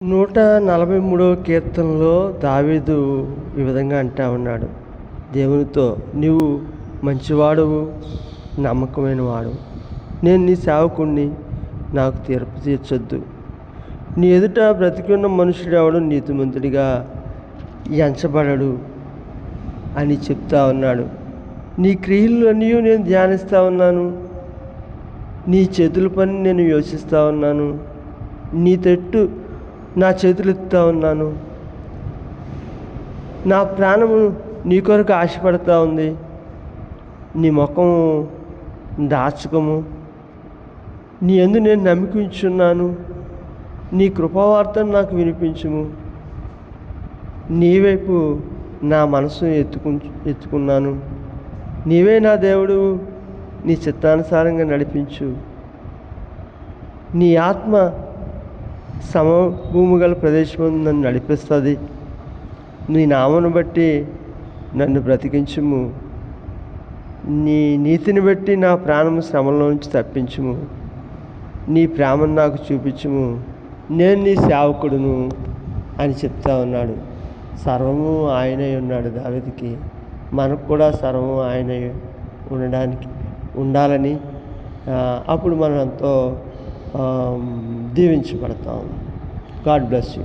143వ కీర్తనలో దావీదు ఈ విధంగా అంటా ఉన్నాడు దేవునితో, నీవు మంచివాడువు, నమ్మకమైన వాడు. నేను నీ సేవకుణ్ణి, నాకు తీర్పు తీర్చొద్దు. నీ ఎదుట బ్రతికి ఉన్న మనుషుడు ఎవడు నీతిమంతుడిగా ఎంచబడడు అని చెప్తా ఉన్నాడు. నీ క్రియలన్నీ నేను ధ్యానిస్తూ ఉన్నాను, నీ చేతుల పని నేను యోచిస్తూ ఉన్నాను, నీ తట్టు నా చేతులు ఎత్తుతా ఉన్నాను. నా ప్రాణము నీ కొరకు ఆశపడతా ఉంది. నీ ముఖము దాచకము, నీ యందు నేను నమ్మికించున్నాను. నీ కృపావార్తను నాకు వినిపించుము. నీ వైపు నా మనసు ఎత్తుకున్నాను. నీవే నా దేవుడు, నీ చిత్తానుసారంగా నడిపించు. నీ ఆత్మ సమభూమి గల ప్రదేశం నన్ను నడిపిస్తుంది. నీ నామను బట్టి నన్ను బ్రతికించుము. నీ నీతిని బట్టి నా ప్రాణము శ్రమలో నుంచి తప్పించుము. నీ ప్రేమను నాకు చూపించుము. నేను నీ సేవకుడును అని చెప్తా ఉన్నాడు. సర్వము ఆయనే ఉన్నాడు దావీదుకి. మనకు కూడా సర్వము ఆయనే ఉండాలని అప్పుడు మనం ఎంతో దీవించబడతాం. God bless you.